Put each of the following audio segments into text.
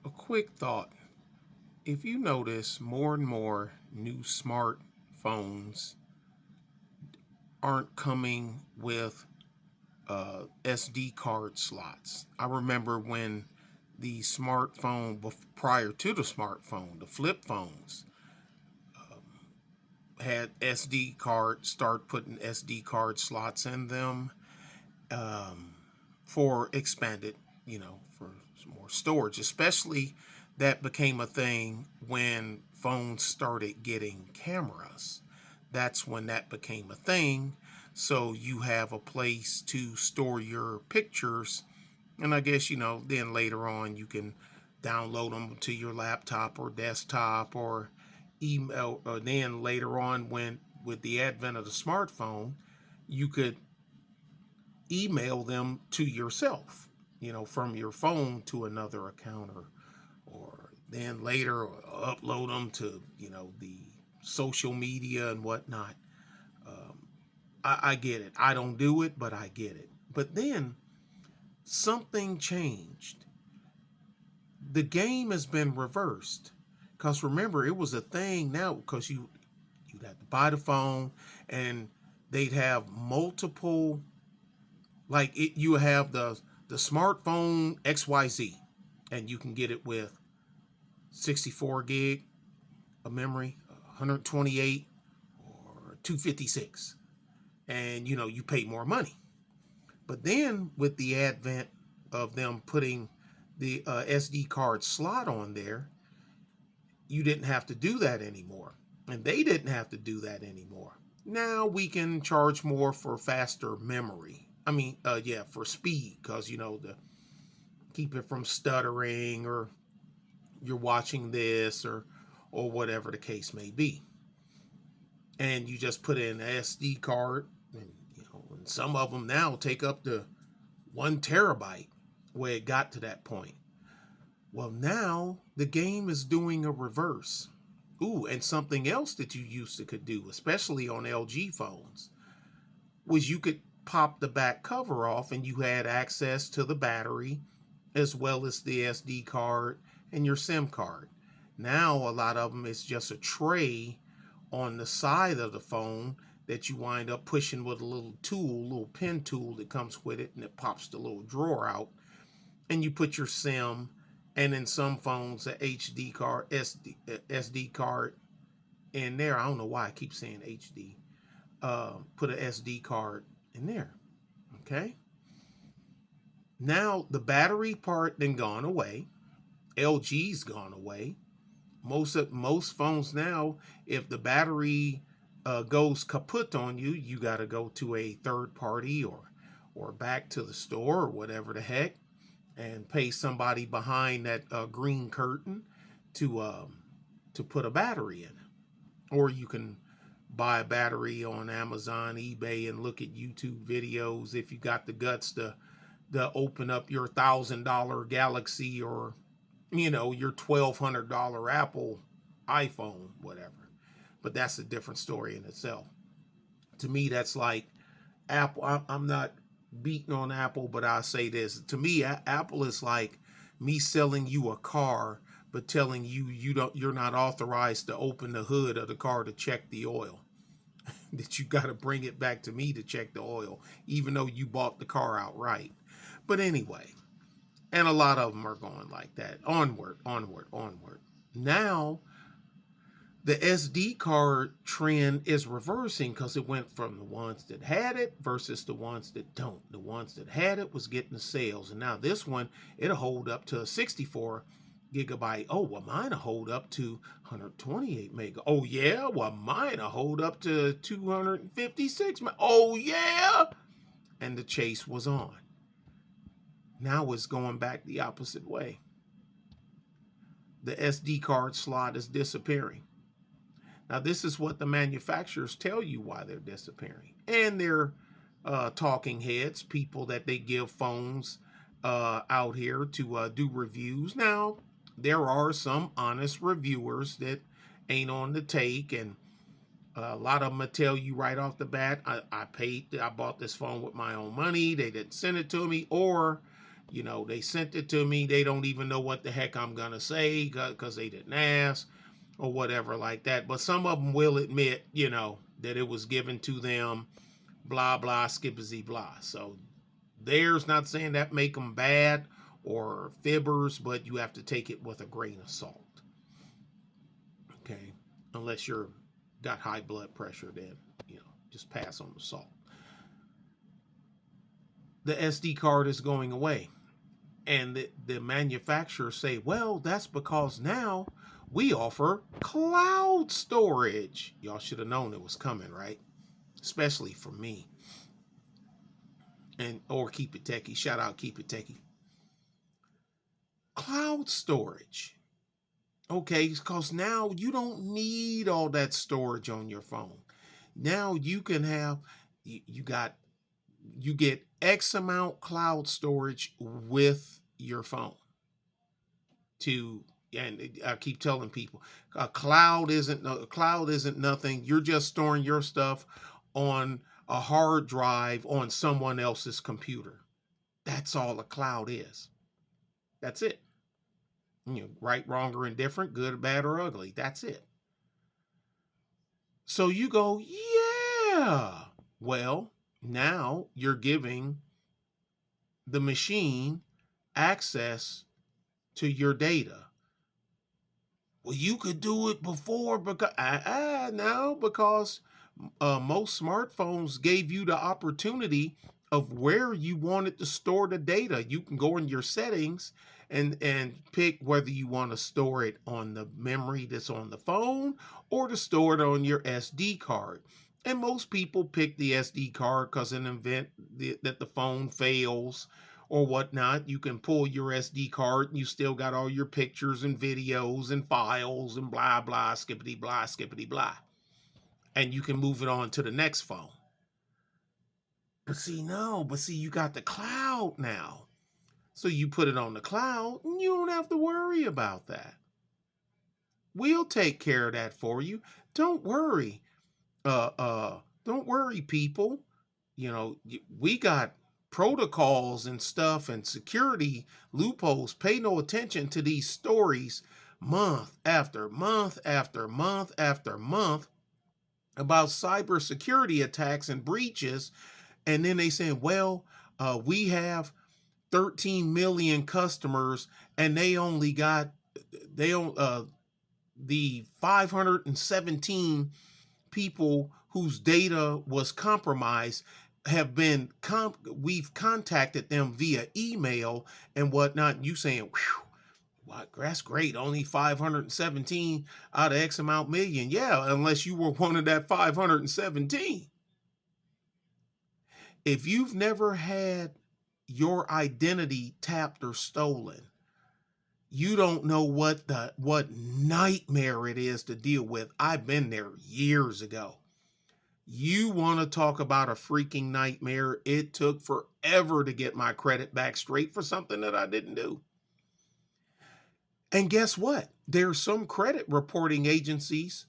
A quick thought. If you notice, more and more new smartphones aren't coming with SD card slots. I remember when the smartphone, prior to the smartphone, the flip phones, had SD card, start putting SD card slots in them um, for expanded, for more storage. Especially that became a thing when phones started getting cameras. That's when that became a thing. So you have a place to store your pictures. And I guess, then later on you can download them to your laptop or desktop or email. Or then later on, when with the advent of the smartphone, you could email them to yourself, from your phone to another account, or then later upload them to, the social media and whatnot. I get it. I don't do it, but I get it. But then something changed. The game has been reversed. Because remember, it was a thing now because you'd have to buy the phone and they'd have multiple, like you have the smartphone XYZ, and you can get it with 64 gig of memory, 128 or 256, and you pay more money. But then with the advent of them putting the SD card slot on there, you didn't have to do that anymore, and they didn't have to do that anymore. Now we can charge more for faster memory. I mean, yeah, for speed, because to keep it from stuttering, or you're watching this, or whatever the case may be. And you just put in an SD card, and some of them now take up to 1 terabyte, where it got to that point. Well, now the game is doing a reverse. Ooh, and something else that you used to could do, especially on LG phones, was you could pop the back cover off and you had access to the battery as well as the SD card and your SIM card. Now a lot of them is just a tray on the side of the phone that you wind up pushing with a little tool, little pen tool that comes with it, and it pops the little drawer out, and you put your SIM, and in some phones a HD card, SD card in there. I don't know why I keep saying HD. Put an SD card in there. Okay. Now the battery part then gone away. LG's gone away. Most phones now, if the battery goes kaput on you, you got to go to a third party, or back to the store, or whatever the heck, and pay somebody behind that green curtain to put a battery in. Or you can buy a battery on Amazon, eBay, and look at YouTube videos if you got the guts to open up your $1,000 Galaxy, or your $1,200 Apple iPhone, whatever. But that's a different story in itself. To me, that's like Apple. I'm not beating on Apple, but I'll say this. To me, Apple is like me selling you a car, but telling you're not authorized to open the hood of the car to check the oil. That you got to bring it back to me to check the oil, even though you bought the car outright. But anyway, and a lot of them are going like that. Onward, onward, onward. Now, the SD card trend is reversing because it went from the ones that had it versus the ones that don't. The ones that had it was getting the sales. And now this one, it'll hold up to a 64 gigabyte. Oh, well, mine'll hold up to 128 mega. Oh, yeah? Well, mine'll hold up to 256 mega. Oh, yeah? And the chase was on. Now it's going back the opposite way. The SD card slot is disappearing. Now, this is what the manufacturers tell you why they're disappearing. And they're talking heads, people that they give phones out here to do reviews. Now, there are some honest reviewers that ain't on the take, and a lot of them will tell you right off the bat, I bought this phone with my own money. They didn't send it to me. Or They sent it to me. They don't even know what the heck I'm going to say because they didn't ask or whatever like that. But some of them will admit, that it was given to them, blah, blah, skippity, blah. So there's not saying that make them bad or fibbers, but you have to take it with a grain of salt. Okay. Unless you're got high blood pressure, then, just pass on the salt. The SD card is going away. And the manufacturers say, well, that's because now we offer cloud storage. Y'all should have known it was coming, right? Especially for me. Or Keep It Techie. Shout out Keep It Techie. Cloud storage. Okay, because now you don't need all that storage on your phone. Now you can have you get X amount cloud storage with your phone. And I keep telling people, a cloud isn't nothing. You're just storing your stuff on a hard drive on someone else's computer. That's all a cloud is. That's it. Right, wrong, or indifferent, good, bad, or ugly. That's it. So you go, yeah. Well, now you're giving the machine access to your data. Well, you could do it before because no, because most smartphones gave you the opportunity of where you wanted to store the data. You can go in your settings and pick whether you want to store it on the memory that's on the phone or to store it on your SD card. And most people pick the SD card because in the event that the phone fails or whatnot, you can pull your SD card and you still got all your pictures and videos and files and blah, blah, skippity, blah, skippity, blah. And you can move it on to the next phone. But see, you got the cloud now. So you put it on the cloud and you don't have to worry about that. We'll take care of that for you. Don't worry. Don't worry, people. We got protocols and stuff and security loopholes. Pay no attention to these stories month after month after month after month about cybersecurity attacks and breaches. And then they say, well, we have 13 million customers and they only got the 517 people whose data was compromised have been we've contacted them via email and whatnot. You saying, "What? That's great. Only 517 out of X amount million." Yeah, unless you were one of that 517. If you've never had your identity tapped or stolen, you don't know what nightmare it is to deal with. I've been there years ago. You want to talk about a freaking nightmare? It took forever to get my credit back straight for something that I didn't do. And guess what? There's some credit reporting agencies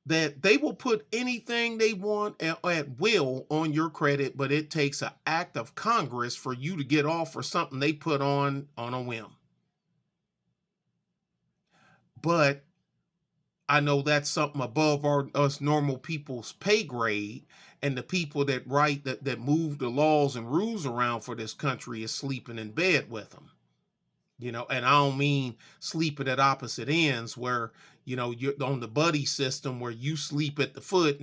that they will put anything they want at will on your credit, but it takes an act of Congress for you to get off for something they put on a whim. But I know that's something above us normal people's pay grade, and the people that that move the laws and rules around for this country is sleeping in bed with them. And I don't mean sleeping at opposite ends where, you're on the buddy system where you sleep at the foot.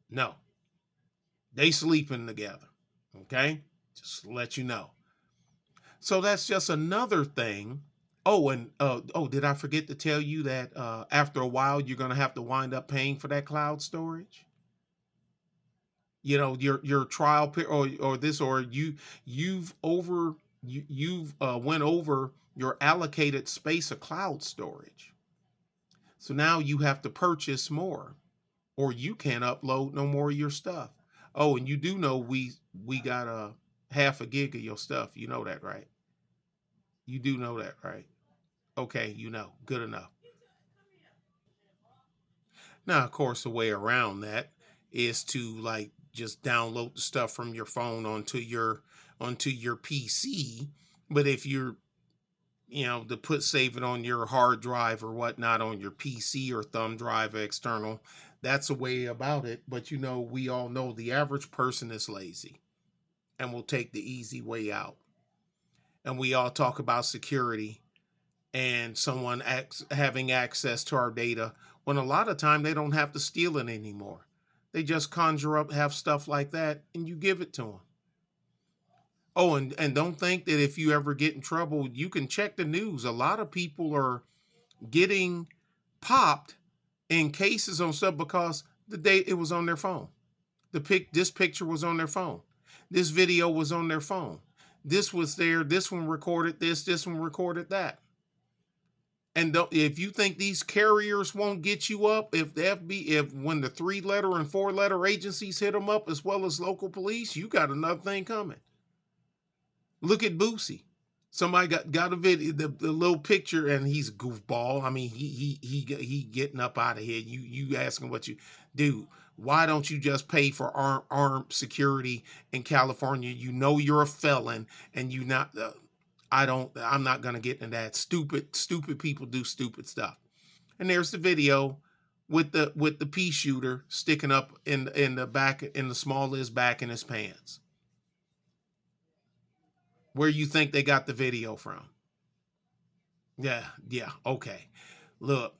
No. They sleeping together. Okay. Just to let you know. So that's just another thing. Oh, and did I forget to tell you that after a while you're gonna have to wind up paying for that cloud storage? Your trial period or this or you've went over your allocated space of cloud storage. So now you have to purchase more, or you can't upload no more of your stuff. Oh, and you do know we got a half a gig of your stuff. You know that, right? You do know that, right? Okay, good enough. Now, of course, the way around that is to like just download the stuff from your phone onto your onto your PC. But if you're, to save it on your hard drive or whatnot on your PC or thumb drive external, that's a way about it. But we all know the average person is lazy and will take the easy way out. And we all talk about security and someone having access to our data when a lot of time they don't have to steal it anymore. They just conjure up, have stuff like that, and you give it to them. Oh, and don't think that if you ever get in trouble, you can check the news. A lot of people are getting popped in cases on stuff because the day it was on their phone. This picture was on their phone. This video was on their phone. This was there. This one recorded this. This one recorded that. And if you think these carriers won't get you up, if when the 3-letter and 4-letter agencies hit them up, as well as local police, you got another thing coming. Look at Boosie. Somebody got a video, the little picture, and he's a goofball. I mean, he getting up out of here. You asking what you do? Why don't you just pay for armed security in California? You know you're a felon, and you not. I'm not gonna get into that. Stupid people do stupid stuff. And there's the video with the pea shooter sticking up in the back, in the small of his back, in his pants. Where you think they got the video from? Yeah, okay. Look,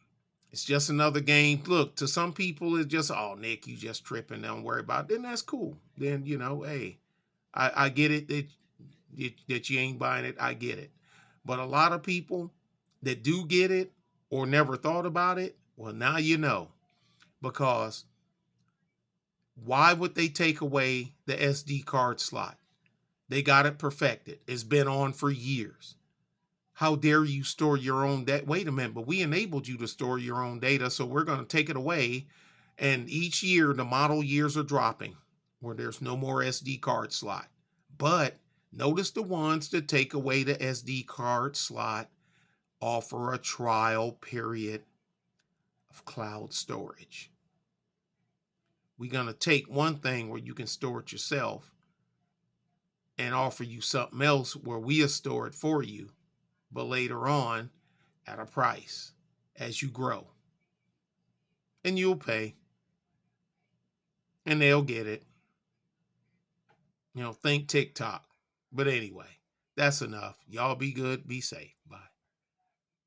it's just another game. Look, to some people, it's just, oh, Nick, you just tripping. Don't worry about it. Then that's cool. Then, hey, I get it that you ain't buying it. I get it. But a lot of people that do get it or never thought about it, well, now you know. Because why would they take away the SD card slot? They got it perfected. It's been on for years. How dare you store your own data? Wait a minute, but we enabled you to store your own data, so we're going to take it away. And each year, the model years are dropping where there's no more SD card slot. But notice the ones that take away the SD card slot offer a trial period of cloud storage. We're going to take one thing where you can store it yourself and offer you something else where we'll store it for you, but later on at a price as you grow. And you'll pay. And they'll get it. Think TikTok. But anyway, that's enough. Y'all be good. Be safe. Bye.